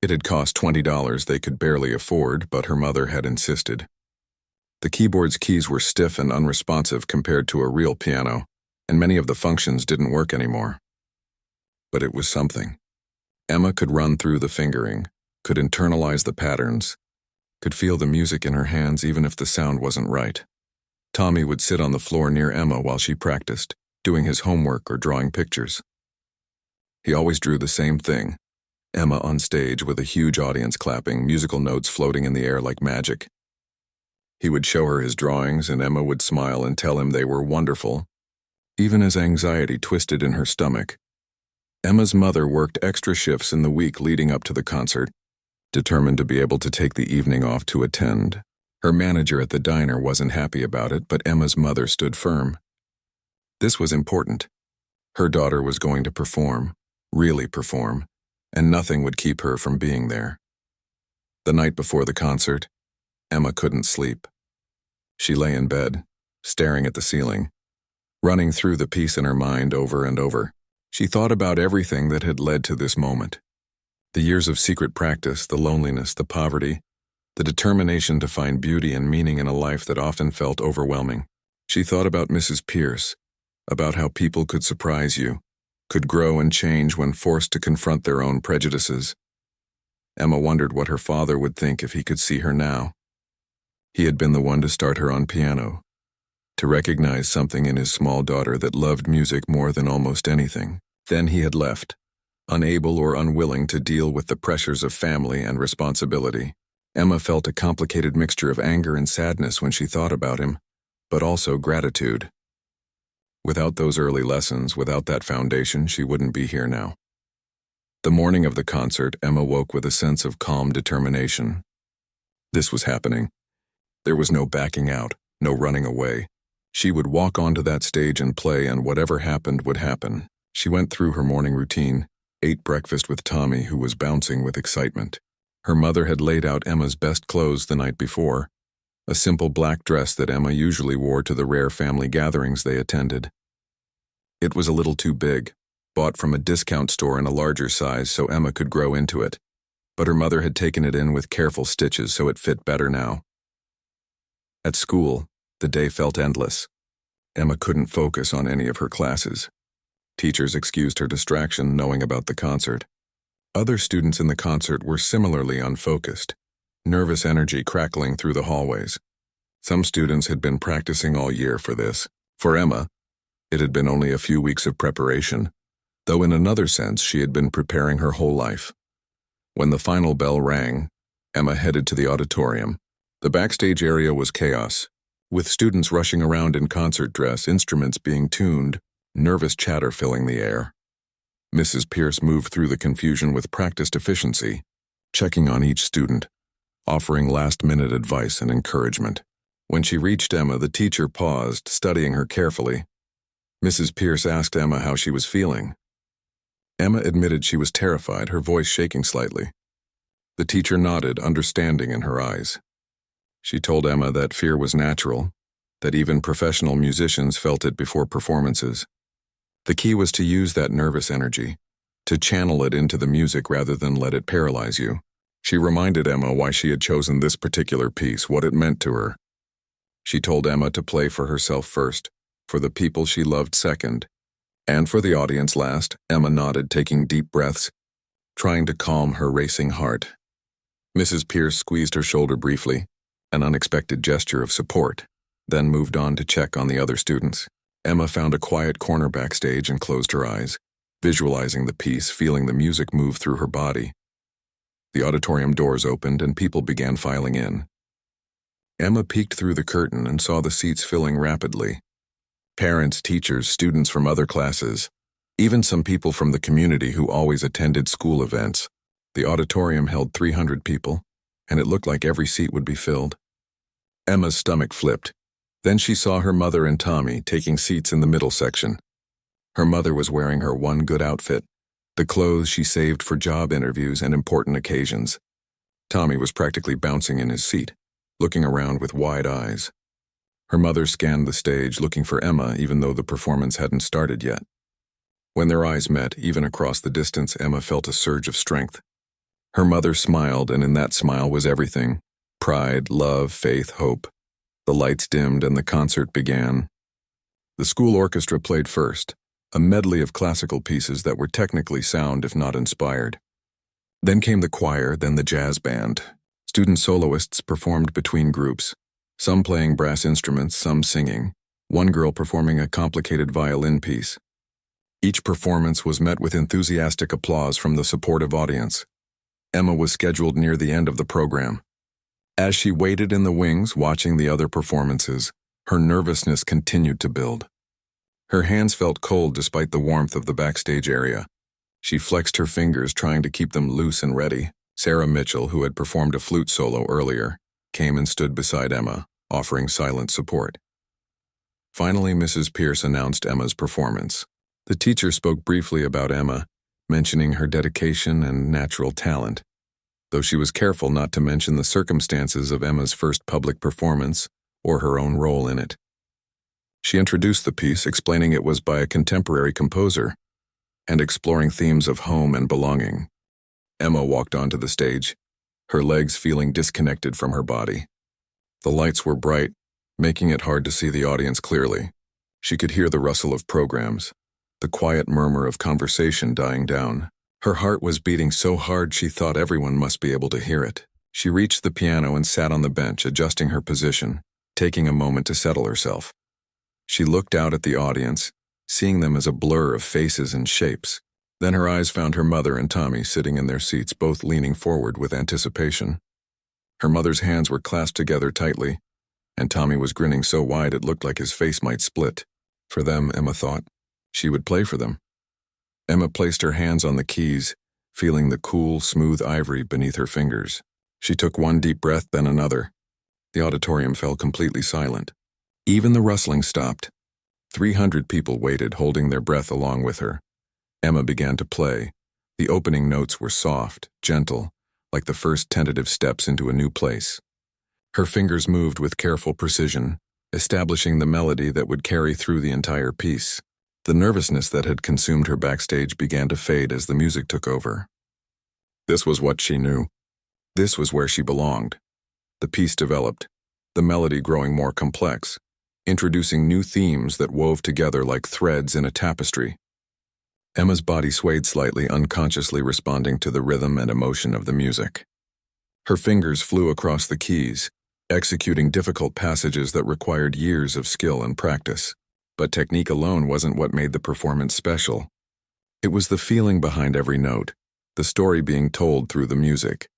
It had cost $20 they could barely afford, but her mother had insisted. The keyboard's keys were stiff and unresponsive compared to a real piano, and many of the functions didn't work anymore. But it was something. Emma could run through the fingering, could internalize the patterns, could feel the music in her hands even if the sound wasn't right. Tommy would sit on the floor near Emma while she practiced, doing his homework or drawing pictures. He always drew the same thing: Emma on stage with a huge audience clapping, musical notes floating in the air like magic. He would show her his drawings, and Emma would smile and tell him they were wonderful, even as anxiety twisted in her stomach. Emma's mother worked extra shifts in the week leading up to the concert, determined to be able to take the evening off to attend. Her manager at the diner wasn't happy about it, but Emma's mother stood firm. This was important. Her daughter was going to perform, really perform, and nothing would keep her from being there. The night before the concert, Emma couldn't sleep. She lay in bed, staring at the ceiling, running through the piece in her mind over and over. She thought about everything that had led to this moment. The years of secret practice, the loneliness, the poverty, the determination to find beauty and meaning in a life that often felt overwhelming. She thought about Mrs. Pierce, about how people could surprise you, could grow and change when forced to confront their own prejudices. Emma wondered what her father would think if he could see her now. He had been the one to start her on piano, to recognize something in his small daughter that loved music more than almost anything. Then he had left, unable or unwilling to deal with the pressures of family and responsibility. Emma felt a complicated mixture of anger and sadness when she thought about him, but also gratitude. Without those early lessons, without that foundation, she wouldn't be here now. The morning of the concert, Emma woke with a sense of calm determination. This was happening. There was no backing out, no running away. She would walk onto that stage and play, and whatever happened would happen. She went through her morning routine, ate breakfast with Tommy, who was bouncing with excitement. Her mother had laid out Emma's best clothes the night before, a simple black dress that Emma usually wore to the rare family gatherings they attended. It was a little too big, bought from a discount store in a larger size so Emma could grow into it, but her mother had taken it in with careful stitches so it fit better now. At school, the day felt endless. Emma couldn't focus on any of her classes. Teachers excused her distraction knowing about the concert. Other students in the concert were similarly unfocused, nervous energy crackling through the hallways. Some students had been practicing all year for this. For Emma, it had been only a few weeks of preparation, though in another sense she had been preparing her whole life. When the final bell rang, Emma headed to the auditorium. The backstage area was chaos, with students rushing around in concert dress, instruments being tuned, nervous chatter filling the air. Mrs. Pierce moved through the confusion with practiced efficiency, checking on each student, offering last-minute advice and encouragement. When she reached Emma, the teacher paused, studying her carefully. Mrs. Pierce asked Emma how she was feeling. Emma admitted she was terrified, her voice shaking slightly. The teacher nodded, understanding in her eyes. She told Emma that fear was natural, that even professional musicians felt it before performances. The key was to use that nervous energy, to channel it into the music rather than let it paralyze you. She reminded Emma why she had chosen this particular piece, what it meant to her. She told Emma to play for herself first, for the people she loved second, and for the audience last. Emma nodded, taking deep breaths, trying to calm her racing heart. Mrs. Pierce squeezed her shoulder briefly, an unexpected gesture of support, then moved on to check on the other students. Emma found a quiet corner backstage and closed her eyes, visualizing the piece, feeling the music move through her body. The auditorium doors opened and people began filing in. Emma peeked through the curtain and saw the seats filling rapidly. Parents, teachers, students from other classes, even some people from the community who always attended school events. The auditorium held 300 people, and it looked like every seat would be filled. Emma's stomach flipped. Then she saw her mother and Tommy taking seats in the middle section. Her mother was wearing her one good outfit, the clothes she saved for job interviews and important occasions. Tommy was practically bouncing in his seat, looking around with wide eyes. Her mother scanned the stage, looking for Emma, even though the performance hadn't started yet. When their eyes met, even across the distance, Emma felt a surge of strength. Her mother smiled, and in that smile was everything: pride, love, faith, hope. The lights dimmed and the concert began. The school orchestra played first, a medley of classical pieces that were technically sound if not inspired. Then came the choir, then the jazz band. Student soloists performed between groups, some playing brass instruments, some singing, one girl performing a complicated violin piece. Each performance was met with enthusiastic applause from the supportive audience. Emma was scheduled near the end of the program. As she waited in the wings watching the other performances, her nervousness continued to build. Her hands felt cold despite the warmth of the backstage area. She flexed her fingers, trying to keep them loose and ready. Sarah Mitchell, who had performed a flute solo earlier, came and stood beside Emma, offering silent support. Finally, Mrs. Pierce announced Emma's performance. The teacher spoke briefly about Emma, mentioning her dedication and natural talent, though she was careful not to mention the circumstances of Emma's first public performance or her own role in it. She introduced the piece, explaining it was by a contemporary composer and exploring themes of home and belonging. Emma walked onto the stage, her legs feeling disconnected from her body. The lights were bright, making it hard to see the audience clearly. She could hear the rustle of programs, the quiet murmur of conversation dying down. Her heart was beating so hard she thought everyone must be able to hear it. She reached the piano and sat on the bench, adjusting her position, taking a moment to settle herself. She looked out at the audience, seeing them as a blur of faces and shapes. Then her eyes found her mother and Tommy sitting in their seats, both leaning forward with anticipation. Her mother's hands were clasped together tightly, and Tommy was grinning so wide it looked like his face might split. For them, Emma thought. She would play for them. Emma placed her hands on the keys, feeling the cool, smooth ivory beneath her fingers. She took one deep breath, then another. The auditorium fell completely silent. Even the rustling stopped. 300 people waited, holding their breath along with her. Emma began to play. The opening notes were soft, gentle, like the first tentative steps into a new place. Her fingers moved with careful precision, establishing the melody that would carry through the entire piece. The nervousness that had consumed her backstage began to fade as the music took over. This was what she knew. This was where she belonged. The piece developed, the melody growing more complex, introducing new themes that wove together like threads in a tapestry. Emma's body swayed slightly, unconsciously responding to the rhythm and emotion of the music. Her fingers flew across the keys, executing difficult passages that required years of skill and practice. But technique alone wasn't what made the performance special. It was the feeling behind every note, the story being told through the music.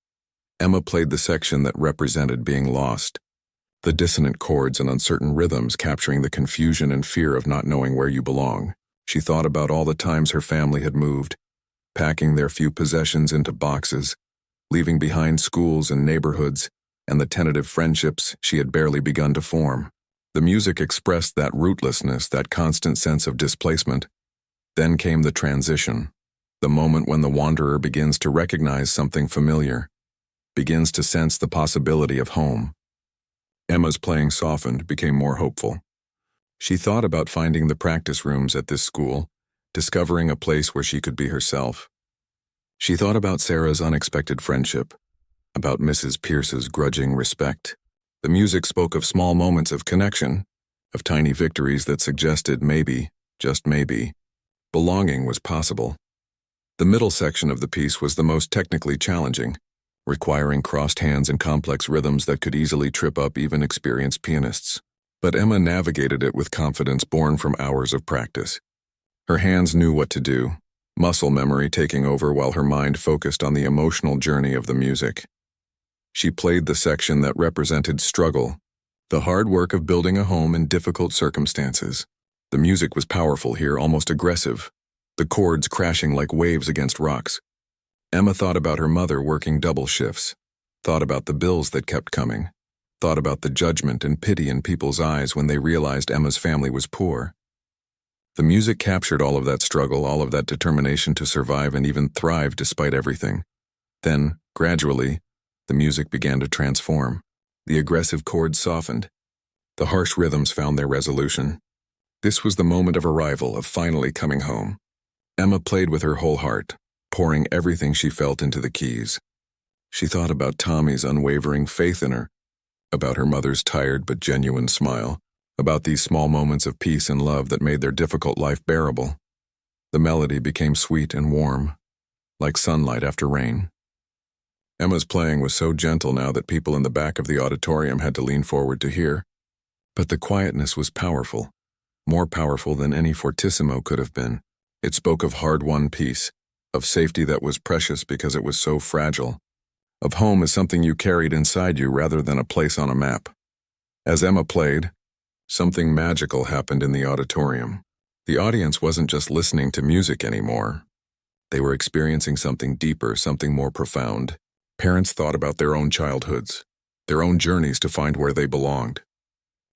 Emma played the section that represented being lost, the dissonant chords and uncertain rhythms capturing the confusion and fear of not knowing where you belong. She thought about all the times her family had moved, packing their few possessions into boxes, leaving behind schools and neighborhoods, and the tentative friendships she had barely begun to form. The music expressed that rootlessness, that constant sense of displacement. Then came the transition, the moment when the wanderer begins to recognize something familiar, begins to sense the possibility of home. Emma's playing softened, became more hopeful. She thought about finding the practice rooms at this school, discovering a place where she could be herself. She thought about Sarah's unexpected friendship, about Mrs. Pierce's grudging respect. The music spoke of small moments of connection, of tiny victories that suggested maybe, just maybe, belonging was possible. The middle section of the piece was the most technically challenging, requiring crossed hands and complex rhythms that could easily trip up even experienced pianists. But Emma navigated it with confidence born from hours of practice. Her hands knew what to do, muscle memory taking over while her mind focused on the emotional journey of the music. She played the section that represented struggle, the hard work of building a home in difficult circumstances. The music was powerful here, almost aggressive, the chords crashing like waves against rocks. Emma thought about her mother working double shifts, thought about the bills that kept coming, thought about the judgment and pity in people's eyes when they realized Emma's family was poor. The music captured all of that struggle, all of that determination to survive and even thrive despite everything. Then, gradually, the music began to transform. The aggressive chords softened. The harsh rhythms found their resolution. This was the moment of arrival, of finally coming home. Emma played with her whole heart, pouring everything she felt into the keys. She thought about Tommy's unwavering faith in her, about her mother's tired but genuine smile, about these small moments of peace and love that made their difficult life bearable. The melody became sweet and warm, like sunlight after rain. Emma's playing was so gentle now that people in the back of the auditorium had to lean forward to hear. But the quietness was powerful, more powerful than any fortissimo could have been. It spoke of hard-won peace, of safety that was precious because it was so fragile, of home as something you carried inside you rather than a place on a map. As Emma played, something magical happened in the auditorium. The audience wasn't just listening to music anymore. They were experiencing something deeper, something more profound. Parents thought about their own childhoods, their own journeys to find where they belonged.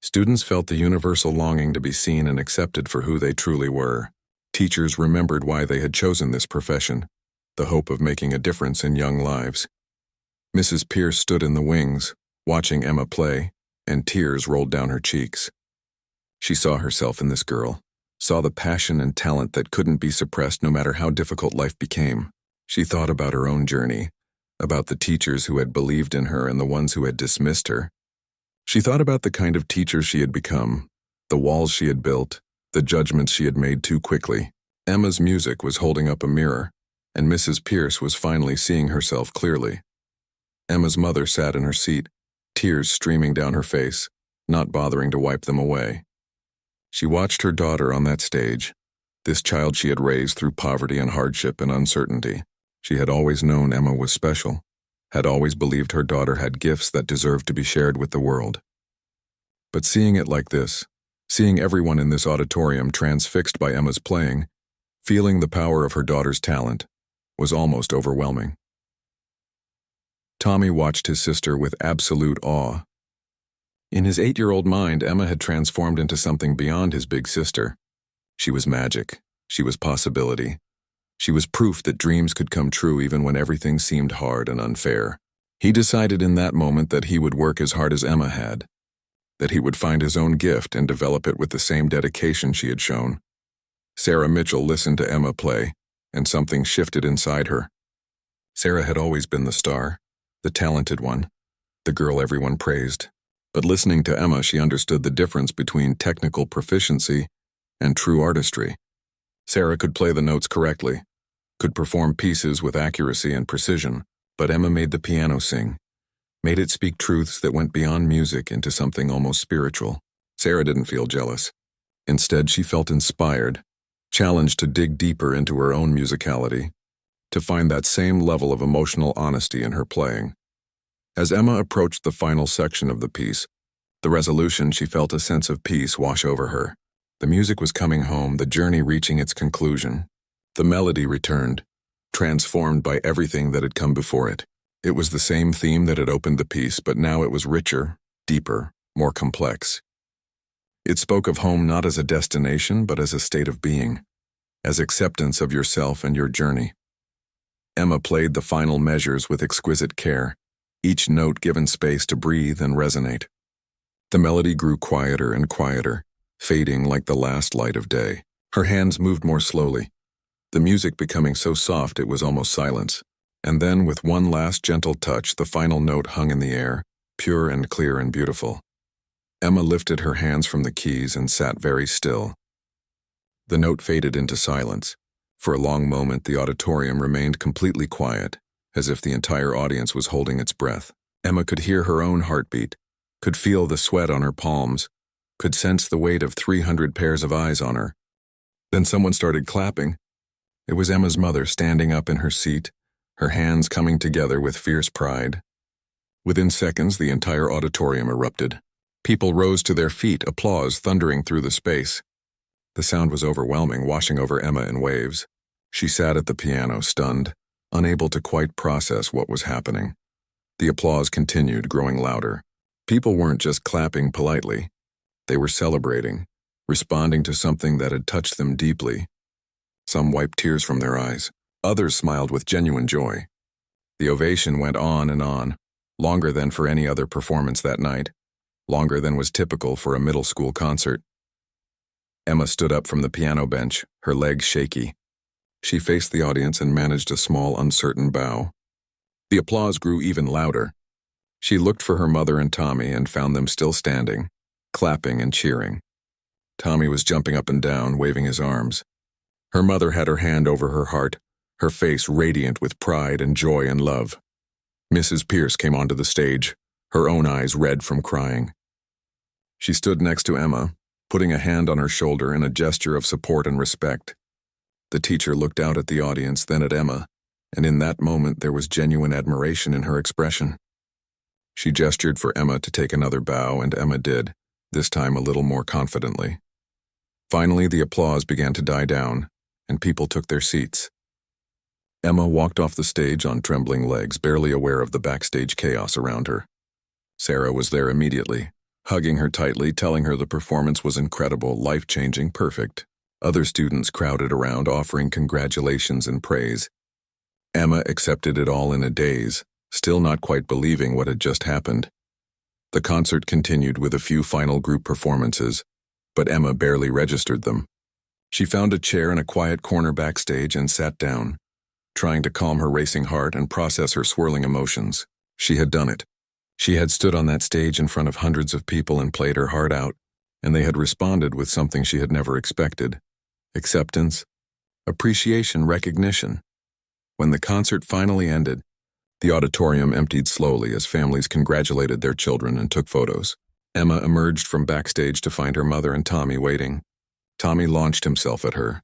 Students felt the universal longing to be seen and accepted for who they truly were. Teachers remembered why they had chosen this profession, the hope of making a difference in young lives. Mrs. Pierce stood in the wings, watching Emma play, and tears rolled down her cheeks. She saw herself in this girl, saw the passion and talent that couldn't be suppressed no matter how difficult life became. She thought about her own journey, about the teachers who had believed in her and the ones who had dismissed her. She thought about the kind of teacher she had become, the walls she had built, the judgments she had made too quickly. Emma's music was holding up a mirror, and Mrs. Pierce was finally seeing herself clearly. Emma's mother sat in her seat, tears streaming down her face, not bothering to wipe them away. She watched her daughter on that stage, this child she had raised through poverty and hardship and uncertainty. She had always known Emma was special, had always believed her daughter had gifts that deserved to be shared with the world. But seeing it like this, seeing everyone in this auditorium transfixed by Emma's playing, feeling the power of her daughter's talent, was almost overwhelming. Tommy watched his sister with absolute awe. In his 8-year-old mind, Emma had transformed into something beyond his big sister. She was magic. She was possibility. She was proof that dreams could come true even when everything seemed hard and unfair. He decided in that moment that he would work as hard as Emma had, that he would find his own gift and develop it with the same dedication she had shown. Sarah Mitchell listened to Emma play, and something shifted inside her. Sarah had always been the star, the talented one, the girl everyone praised. But listening to Emma, she understood the difference between technical proficiency and true artistry. Sarah could play the notes correctly, could perform pieces with accuracy and precision, but Emma made the piano sing, made it speak truths that went beyond music into something almost spiritual. Sarah didn't feel jealous. Instead, she felt inspired, challenged to dig deeper into her own musicality, to find that same level of emotional honesty in her playing. As Emma approached the final section of the piece, the resolution, she felt a sense of peace wash over her. The music was coming home, the journey reaching its conclusion. The melody returned, transformed by everything that had come before it. It was the same theme that had opened the piece, but now it was richer, deeper, more complex. It spoke of home not as a destination, but as a state of being, as acceptance of yourself and your journey. Emma played the final measures with exquisite care, each note given space to breathe and resonate. The melody grew quieter and quieter, fading like the last light of day. Her hands moved more slowly, the music becoming so soft it was almost silence. And then, with one last gentle touch, the final note hung in the air, pure and clear and beautiful. Emma lifted her hands from the keys and sat very still. The note faded into silence. For a long moment, the auditorium remained completely quiet, as if the entire audience was holding its breath. Emma could hear her own heartbeat, could feel the sweat on her palms, could sense the weight of 300 pairs of eyes on her. Then someone started clapping. It was Emma's mother standing up in her seat, her hands coming together with fierce pride. Within seconds, the entire auditorium erupted. People rose to their feet, applause thundering through the space. The sound was overwhelming, washing over Emma in waves. She sat at the piano, stunned, unable to quite process what was happening. The applause continued, growing louder. People weren't just clapping politely. They were celebrating, responding to something that had touched them deeply. Some wiped tears from their eyes. Others smiled with genuine joy. The ovation went on, longer than for any other performance that night, longer than was typical for a middle school concert. Emma stood up from the piano bench, her legs shaky. She faced the audience and managed a small, uncertain bow. The applause grew even louder. She looked for her mother and Tommy and found them still standing, clapping and cheering. Tommy was jumping up and down, waving his arms. Her mother had her hand over her heart, her face radiant with pride and joy and love. Mrs. Pierce came onto the stage, her own eyes red from crying. She stood next to Emma, putting a hand on her shoulder in a gesture of support and respect. The teacher looked out at the audience, then at Emma, and in that moment there was genuine admiration in her expression. She gestured for Emma to take another bow, and Emma did, this time a little more confidently. Finally, the applause began to die down, and people took their seats. Emma walked off the stage on trembling legs, barely aware of the backstage chaos around her. Sarah was there immediately, hugging her tightly, telling her the performance was incredible, life-changing, perfect. Other students crowded around, offering congratulations and praise. Emma accepted it all in a daze, still not quite believing what had just happened. The concert continued with a few final group performances, but Emma barely registered them. She found a chair in a quiet corner backstage and sat down, trying to calm her racing heart and process her swirling emotions. She had done it. She had stood on that stage in front of hundreds of people and played her heart out, and they had responded with something she had never expected: acceptance, appreciation, recognition. When the concert finally ended, the auditorium emptied slowly as families congratulated their children and took photos. Emma emerged from backstage to find her mother and Tommy waiting. Tommy launched himself at her,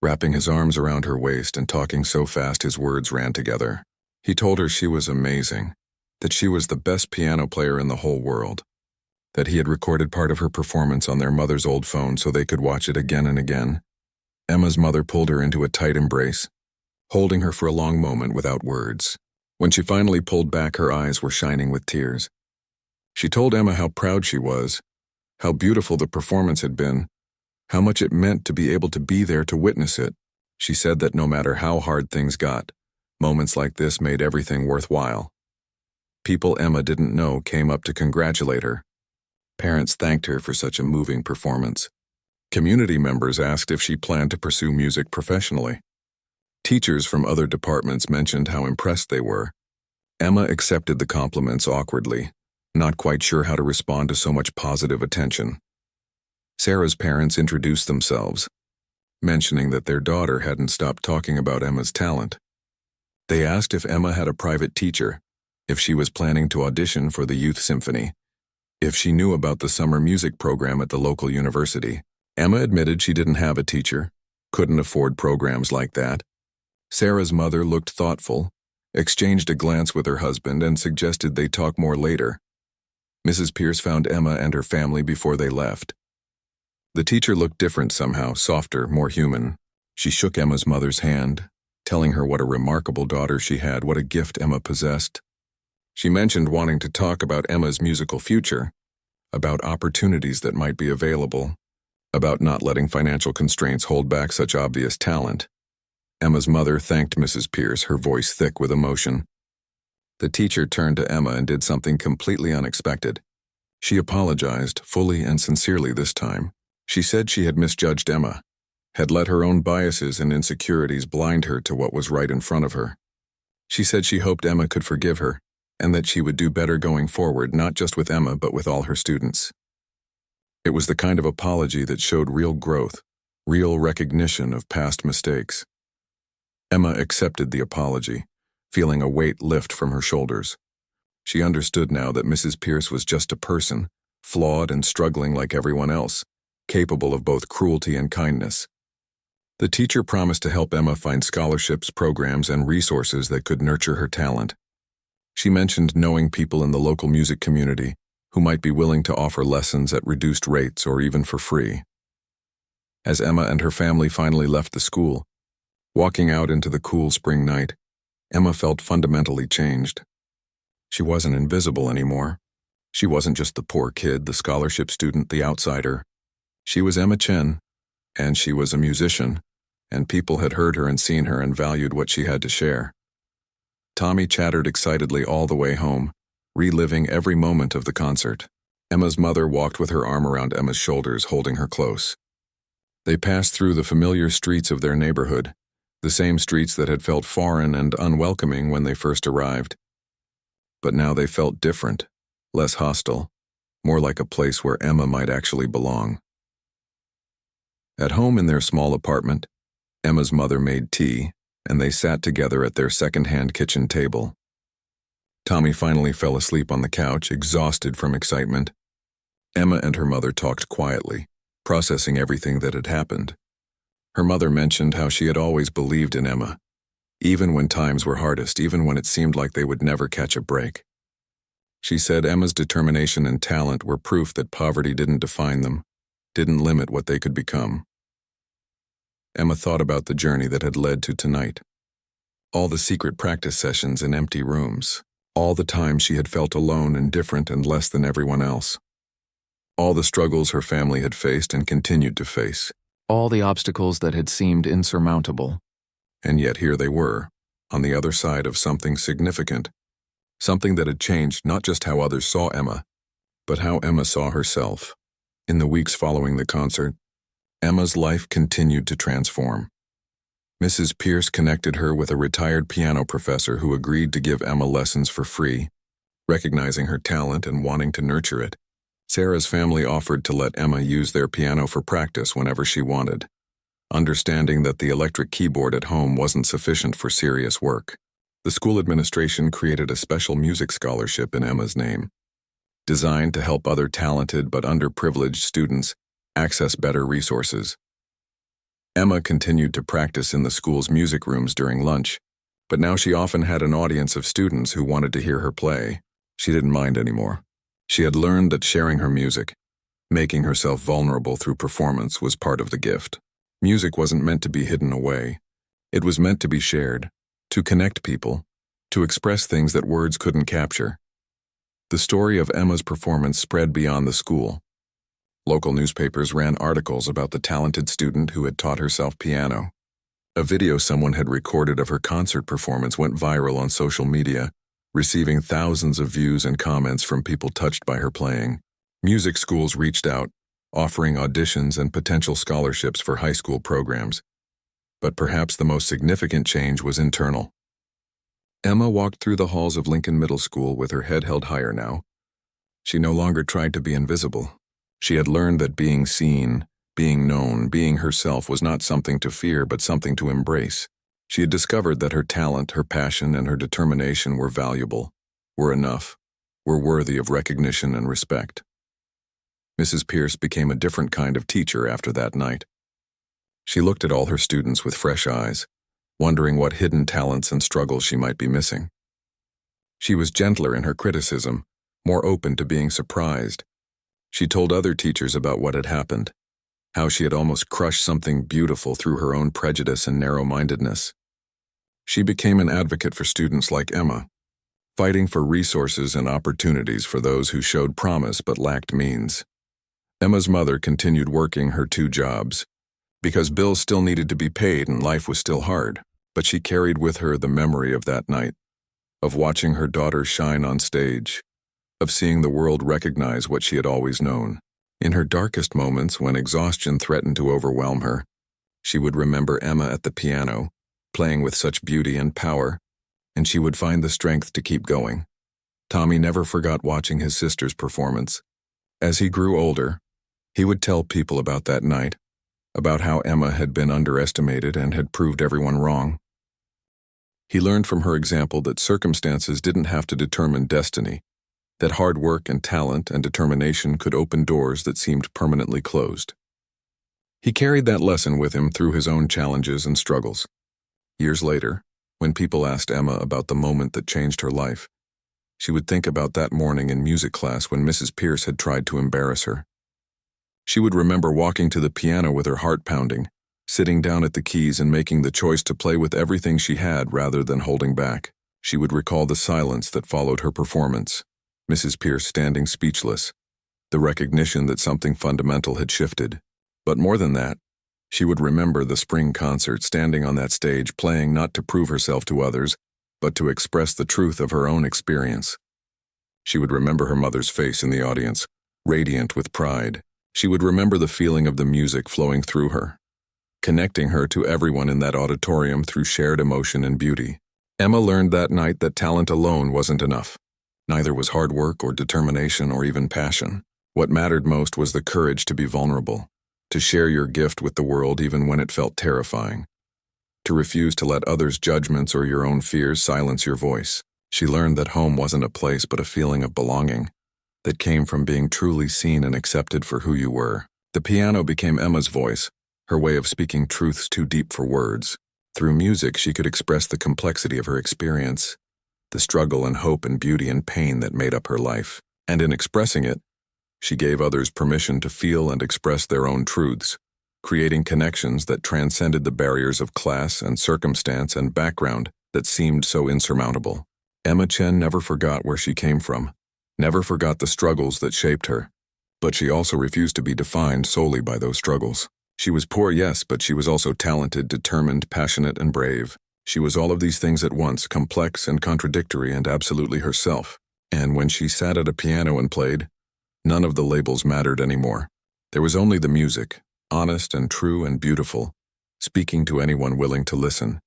wrapping his arms around her waist and talking so fast his words ran together. He told her she was amazing, that she was the best piano player in the whole world, that he had recorded part of her performance on their mother's old phone so they could watch it again and again. Emma's mother pulled her into a tight embrace, holding her for a long moment without words. When she finally pulled back, her eyes were shining with tears. She told Emma how proud she was, how beautiful the performance had been, how much it meant to be able to be there to witness it. She said that no matter how hard things got, moments like this made everything worthwhile. People Emma didn't know came up to congratulate her. Parents thanked her for such a moving performance. Community members asked if she planned to pursue music professionally. Teachers from other departments mentioned how impressed they were. Emma accepted the compliments awkwardly, not quite sure how to respond to so much positive attention. Sarah's parents introduced themselves, mentioning that their daughter hadn't stopped talking about Emma's talent. They asked if Emma had a private teacher, if she was planning to audition for the youth symphony, if she knew about the summer music program at the local university. Emma admitted she didn't have a teacher, couldn't afford programs like that. Sarah's mother looked thoughtful, exchanged a glance with her husband, and suggested they talk more later. Mrs. Pierce found Emma and her family before they left. The teacher looked different somehow, softer, more human. She shook Emma's mother's hand, telling her what a remarkable daughter she had, what a gift Emma possessed. She mentioned wanting to talk about Emma's musical future, about opportunities that might be available, about not letting financial constraints hold back such obvious talent. Emma's mother thanked Mrs. Pierce, her voice thick with emotion. The teacher turned to Emma and did something completely unexpected. She apologized, fully and sincerely this time. She said she had misjudged Emma, had let her own biases and insecurities blind her to what was right in front of her. She said she hoped Emma could forgive her, and that she would do better going forward, not just with Emma, but with all her students. It was the kind of apology that showed real growth, real recognition of past mistakes. Emma accepted the apology, feeling a weight lift from her shoulders. She understood now that Mrs. Pierce was just a person, flawed and struggling like everyone else, capable of both cruelty and kindness. The teacher promised to help Emma find scholarships, programs, and resources that could nurture her talent. She mentioned knowing people in the local music community who might be willing to offer lessons at reduced rates or even for free. As Emma and her family finally left the school, walking out into the cool spring night, Emma felt fundamentally changed. She wasn't invisible anymore. She wasn't just the poor kid, the scholarship student, the outsider. She was Emma Chen, and she was a musician, and people had heard her and seen her and valued what she had to share. Tommy chattered excitedly all the way home, reliving every moment of the concert. Emma's mother walked with her arm around Emma's shoulders, holding her close. They passed through the familiar streets of their neighborhood, the same streets that had felt foreign and unwelcoming when they first arrived. But now they felt different, less hostile, more like a place where Emma might actually belong. At home in their small apartment, Emma's mother made tea, and they sat together at their second-hand kitchen table. Tommy finally fell asleep on the couch, exhausted from excitement. Emma and her mother talked quietly, processing everything that had happened. Her mother mentioned how she had always believed in Emma, even when times were hardest, even when it seemed like they would never catch a break. She said Emma's determination and talent were proof that poverty didn't define them, didn't limit what they could become. Emma thought about the journey that had led to tonight. All the secret practice sessions in empty rooms. All the times she had felt alone and different and less than everyone else. All the struggles her family had faced and continued to face. All the obstacles that had seemed insurmountable. And yet here they were, on the other side of something significant. Something that had changed not just how others saw Emma, but how Emma saw herself. In the weeks following the concert, Emma's life continued to transform. Mrs. Pierce connected her with a retired piano professor who agreed to give Emma lessons for free, recognizing her talent and wanting to nurture it. Sarah's family offered to let Emma use their piano for practice whenever she wanted, understanding that the electric keyboard at home wasn't sufficient for serious work. The school administration created a special music scholarship in Emma's name, designed to help other talented but underprivileged students access better resources. Emma continued to practice in the school's music rooms during lunch, but now she often had an audience of students who wanted to hear her play. She didn't mind anymore. She had learned that sharing her music, making herself vulnerable through performance, was part of the gift. Music wasn't meant to be hidden away. It was meant to be shared, to connect people, to express things that words couldn't capture. The story of Emma's performance spread beyond the school. Local newspapers ran articles about the talented student who had taught herself piano. A video someone had recorded of her concert performance went viral on social media, receiving thousands of views and comments from people touched by her playing. Music schools reached out, offering auditions and potential scholarships for high school programs. But perhaps the most significant change was internal. Emma walked through the halls of Lincoln Middle School with her head held higher now. She no longer tried to be invisible. She had learned that being seen, being known, being herself was not something to fear but something to embrace. She had discovered that her talent, her passion, and her determination were valuable, were enough, were worthy of recognition and respect. Mrs. Pierce became a different kind of teacher after that night. She looked at all her students with fresh eyes, wondering what hidden talents and struggles she might be missing. She was gentler in her criticism, more open to being surprised. She told other teachers about what had happened, how she had almost crushed something beautiful through her own prejudice and narrow-mindedness. She became an advocate for students like Emma, fighting for resources and opportunities for those who showed promise but lacked means. Emma's mother continued working her 2 jobs, because bills still needed to be paid and life was still hard, but she carried with her the memory of that night, of watching her daughter shine on stage, of seeing the world recognize what she had always known. In her darkest moments, when exhaustion threatened to overwhelm her, she would remember Emma at the piano, playing with such beauty and power, and she would find the strength to keep going. Tommy never forgot watching his sister's performance. As he grew older, he would tell people about that night, about how Emma had been underestimated and had proved everyone wrong. He learned from her example that circumstances didn't have to determine destiny, that hard work and talent and determination could open doors that seemed permanently closed. He carried that lesson with him through his own challenges and struggles. Years later, when people asked Emma about the moment that changed her life, she would think about that morning in music class when Mrs. Pierce had tried to embarrass her. She would remember walking to the piano with her heart pounding, sitting down at the keys and making the choice to play with everything she had rather than holding back. She would recall the silence that followed her performance, Mrs. Pierce standing speechless, the recognition that something fundamental had shifted. But more than that, she would remember the spring concert, standing on that stage, playing not to prove herself to others, but to express the truth of her own experience. She would remember her mother's face in the audience, radiant with pride. She would remember the feeling of the music flowing through her, connecting her to everyone in that auditorium through shared emotion and beauty. Emma learned that night that talent alone wasn't enough. Neither was hard work or determination or even passion. What mattered most was the courage to be vulnerable, to share your gift with the world even when it felt terrifying, to refuse to let others' judgments or your own fears silence your voice. She learned that home wasn't a place but a feeling of belonging, that came from being truly seen and accepted for who you were. The piano became Emma's voice, her way of speaking truths too deep for words. Through music, she could express the complexity of her experience, the struggle and hope and beauty and pain that made up her life. And in expressing it, she gave others permission to feel and express their own truths, creating connections that transcended the barriers of class and circumstance and background that seemed so insurmountable. Emma Chen never forgot where she came from, never forgot the struggles that shaped her, but she also refused to be defined solely by those struggles. She was poor, yes, but she was also talented, determined, passionate, and brave. She was all of these things at once, complex and contradictory and absolutely herself. And when she sat at a piano and played, none of the labels mattered anymore. There was only the music, honest and true and beautiful, speaking to anyone willing to listen.